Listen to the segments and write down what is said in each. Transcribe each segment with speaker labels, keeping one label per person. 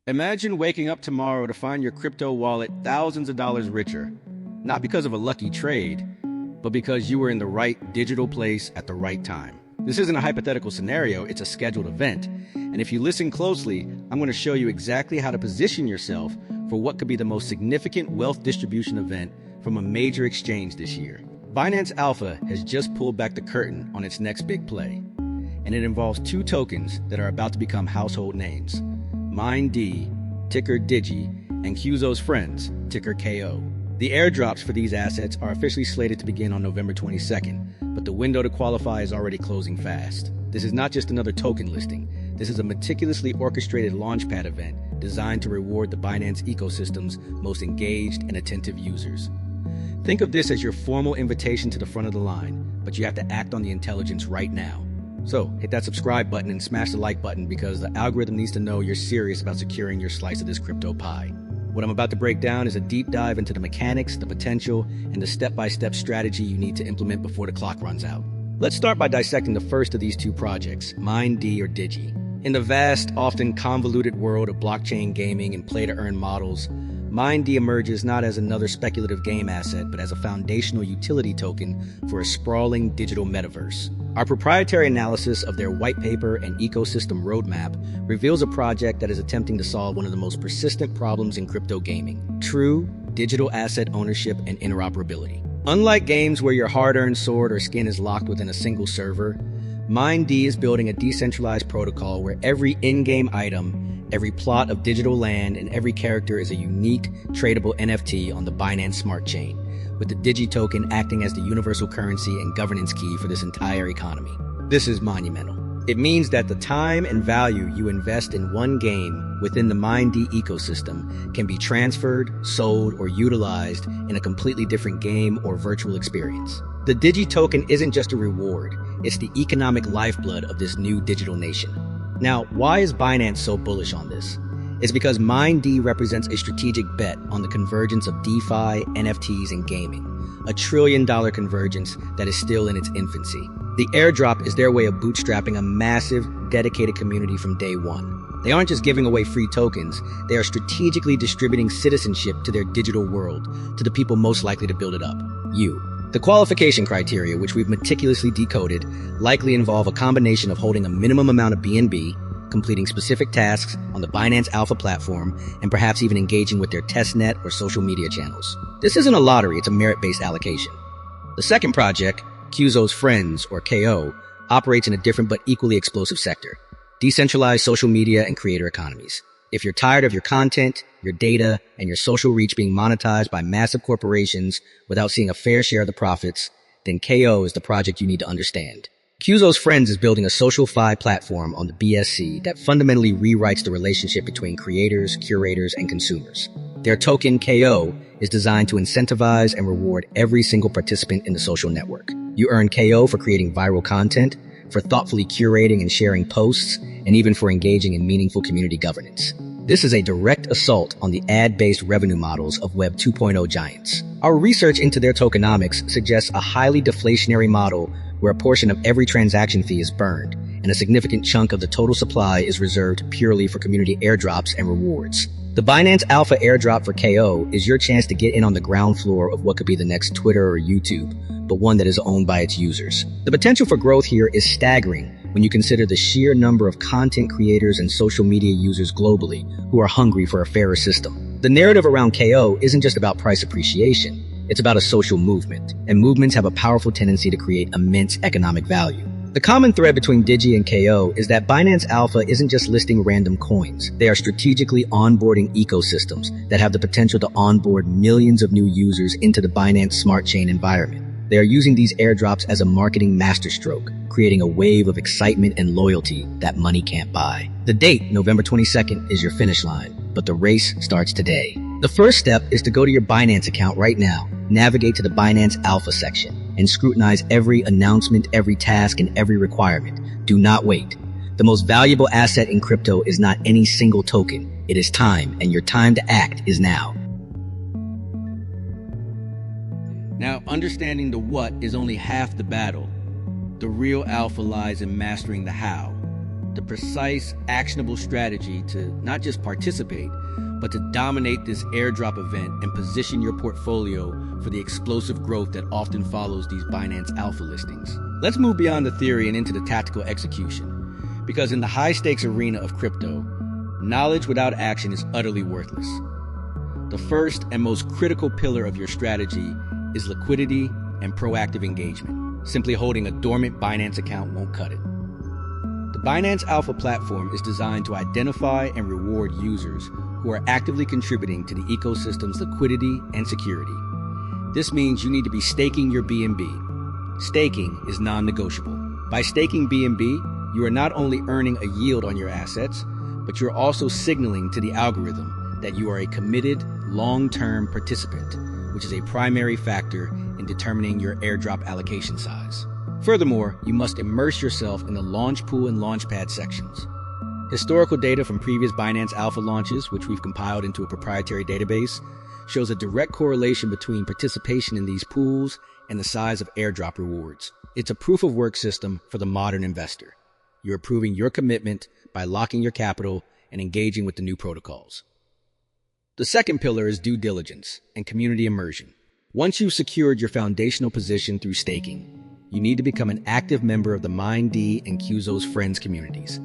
Speaker 1: Imagine waking up tomorrow to find your crypto wallet thousands of dollars richer, not because of a lucky trade, but because you were in the right digital place at the right time. This isn't a hypothetical scenario, it's a scheduled event. And if you listen closely, I'm going to show you exactly how to position yourself for what could be the most significant wealth distribution event from a major exchange this year. Binance Alpha has just pulled back the curtain on its next big play, and it involves two tokens that are about to become household names: MineD, ticker DIGI, and Kyuzo Friends, ticker KO. The airdrops for these assets are officially slated to begin on November 22nd, but the window to qualify is already closing fast. This is not just another token listing. This is a meticulously orchestrated launchpad event designed to reward the Binance ecosystem's most engaged and attentive users. Think of this as your formal invitation to the front of the line, but you have to act on the intelligence right now. So hit that subscribe button and smash the like button, because the algorithm needs to know you're serious about securing your slice of this crypto pie. What I'm about to break down is a deep dive into the mechanics, the potential, and the step-by-step strategy you need to implement before the clock runs out. Let's start by dissecting the first of these two projects, MineD or DIGI. In the vast, often convoluted world of blockchain gaming and play-to-earn models, MineD emerges not as another speculative game asset, but as a foundational utility token for a sprawling digital metaverse. Our proprietary analysis of their white paper and ecosystem roadmap reveals a project that is attempting to solve one of the most persistent problems in crypto gaming: true digital asset ownership and interoperability. Unlike games where your hard-earned sword or skin is locked within a single server, MineD is building a decentralized protocol where every in-game item, every plot of digital land, and every character is a unique, tradable NFT on the Binance Smart Chain, with the DIGI token acting as the universal currency and governance key for this entire economy. This is monumental. It means that the time and value you invest in one game within the MineD ecosystem can be transferred, sold, or utilized in a completely different game or virtual experience. The DIGI token isn't just a reward, it's the economic lifeblood of this new digital nation. Now, why is Binance so bullish on this? It's because MineD represents a strategic bet on the convergence of DeFi, NFTs, and gaming, a $1 trillion convergence that is still in its infancy. The airdrop is their way of bootstrapping a massive, dedicated community from day one. They aren't just giving away free tokens, they are strategically distributing citizenship to their digital world, to the people most likely to build it up: you. The qualification criteria, which we've meticulously decoded, likely involve a combination of holding a minimum amount of BNB, completing specific tasks on the Binance Alpha platform, and perhaps even engaging with their testnet or social media channels. This isn't a lottery, it's a merit-based allocation. The second project, Kyuzo's Friends, or KO, operates in a different but equally explosive sector: decentralized social media and creator economies. If you're tired of your content, your data, and your social reach being monetized by massive corporations without seeing a fair share of the profits, then KO is the project you need to understand. Kyuzo's Friends is building a SocialFi platform on the BSC that fundamentally rewrites the relationship between creators, curators, and consumers. Their token, KO, is designed to incentivize and reward every single participant in the social network. You earn KO for creating viral content, for thoughtfully curating and sharing posts, and even for engaging in meaningful community governance. This is a direct assault on the ad-based revenue models of Web 2.0 giants. Our research into their tokenomics suggests a highly deflationary model where a portion of every transaction fee is burned, and a significant chunk of the total supply is reserved purely for community airdrops and rewards. The Binance Alpha airdrop for KO is your chance to get in on the ground floor of what could be the next Twitter or YouTube, but one that is owned by its users. The potential for growth here is staggering when you consider the sheer number of content creators and social media users globally who are hungry for a fairer system. The narrative around KO isn't just about price appreciation. It's about a social movement, and movements have a powerful tendency to create immense economic value. The common thread between DIGI and KO is that Binance Alpha isn't just listing random coins. They are strategically onboarding ecosystems that have the potential to onboard millions of new users into the Binance Smart Chain environment. They are using these airdrops as a marketing masterstroke, creating a wave of excitement and loyalty that money can't buy. The date, November 22nd, is your finish line, but the race starts today. The first step is to go to your Binance account right now, navigate to the Binance Alpha section, and scrutinize every announcement, every task, and every requirement. Do not wait. The most valuable asset in crypto is not any single token. It is time, and your time to act is now. Now, understanding the what is only half the battle. The real alpha lies in mastering the how. the precise, actionable strategy to not just participate, but to dominate this airdrop event and position your portfolio for the explosive growth that often follows these Binance Alpha listings. Let's move beyond the theory and into the tactical execution, because in the high-stakes arena of crypto, knowledge without action is utterly worthless. The first and most critical pillar of your strategy is liquidity and proactive engagement. Simply holding a dormant Binance account won't cut it. The Binance Alpha platform is designed to identify and reward users who are actively contributing to the ecosystem's liquidity and security. This means you need to be staking your BNB. Staking is non-negotiable. By staking BNB, you are not only earning a yield on your assets, but you're also signaling to the algorithm that you are a committed, long-term participant, which is a primary factor in determining your airdrop allocation size. Furthermore, you must immerse yourself in the launch pool and launchpad sections. Historical data from previous Binance Alpha launches, which we've compiled into a proprietary database, shows a direct correlation between participation in these pools and the size of airdrop rewards. It's a proof-of-work system for the modern investor. You're proving your commitment by locking your capital and engaging with the new protocols. The second pillar is due diligence and community immersion. Once you've secured your foundational position through staking, you need to become an active member of the MineD and Kyuzo Friends communities.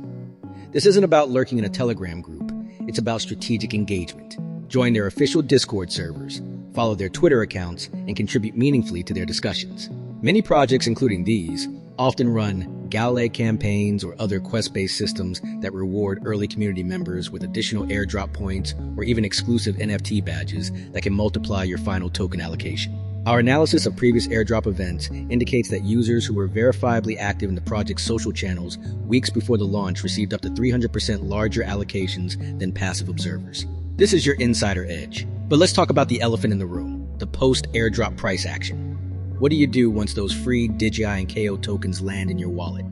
Speaker 1: This isn't about lurking in a Telegram group. It's about strategic engagement. Join their official Discord servers, follow their Twitter accounts, and contribute meaningfully to their discussions. Many projects, including these, often run Galley campaigns or other quest-based systems that reward early community members with additional airdrop points or even exclusive NFT badges that can multiply your final token allocation. Our analysis of previous airdrop events indicates that users who were verifiably active in the project's social channels weeks before the launch received up to 300% larger allocations than passive observers. This is your insider edge. But let's talk about the elephant in the room, the post-airdrop price action. What do you do once those free DIGI and KO tokens land in your wallet?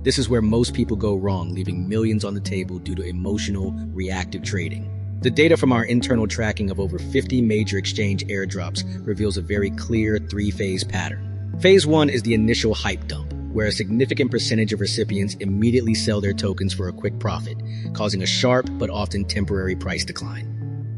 Speaker 1: This is where most people go wrong, leaving millions on the table due to emotional, reactive trading. The data from our internal tracking of over 50 major exchange airdrops reveals a very clear three-phase pattern. Phase 1 is the initial hype dump, where a significant percentage of recipients immediately sell their tokens for a quick profit, causing a sharp but often temporary price decline.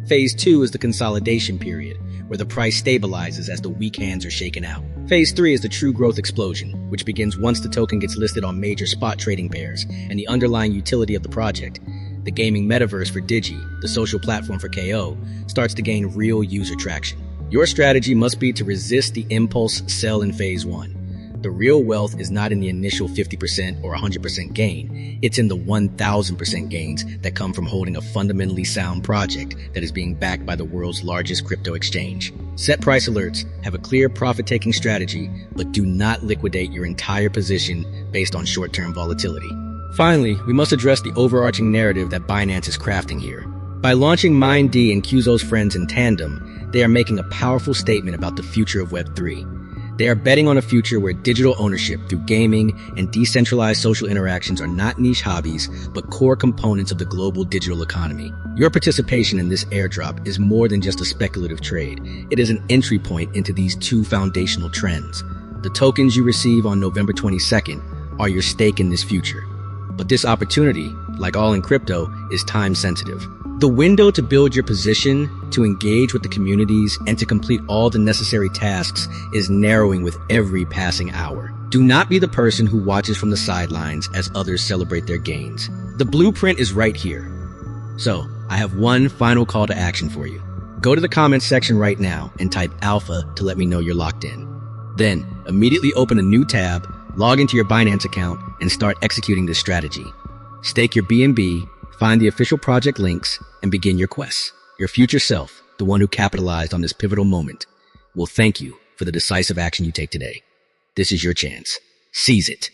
Speaker 1: Phase 2 is the consolidation period, where the price stabilizes as the weak hands are shaken out. Phase 3 is the true growth explosion, which begins once the token gets listed on major spot trading pairs and the underlying utility of the project, the gaming metaverse for DIGI, the social platform for KO, starts to gain real user traction. Your strategy must be to resist the impulse sell in Phase 1. The real wealth is not in the initial 50% or 100% gain. It's in the 1,000% gains that come from holding a fundamentally sound project that is being backed by the world's largest crypto exchange. Set price alerts, have a clear profit-taking strategy, but do not liquidate your entire position based on short-term volatility. Finally, we must address the overarching narrative that Binance is crafting here. By launching MineD and Kyuzo's Friends in tandem, they are making a powerful statement about the future of Web3. They are betting on a future where digital ownership through gaming and decentralized social interactions are not niche hobbies, but core components of the global digital economy. Your participation in this airdrop is more than just a speculative trade. It is an entry point into these two foundational trends. The tokens you receive on November 22nd are your stake in this future. But this opportunity, like all in crypto, is time sensitive. The window to build your position, to engage with the communities, and to complete all the necessary tasks is narrowing with every passing hour. Do not be the person who watches from the sidelines as others celebrate their gains. The blueprint is right here. So, I have one final call to action for you. Go to the comments section right now and type alpha to let me know you're locked in. Then, immediately open a new tab, log into your Binance account, and start executing this strategy. Stake your BNB, find the official project links, and begin your quest. Your future self, the one who capitalized on this pivotal moment, will thank you for the decisive action you take today. This is your chance. Seize it.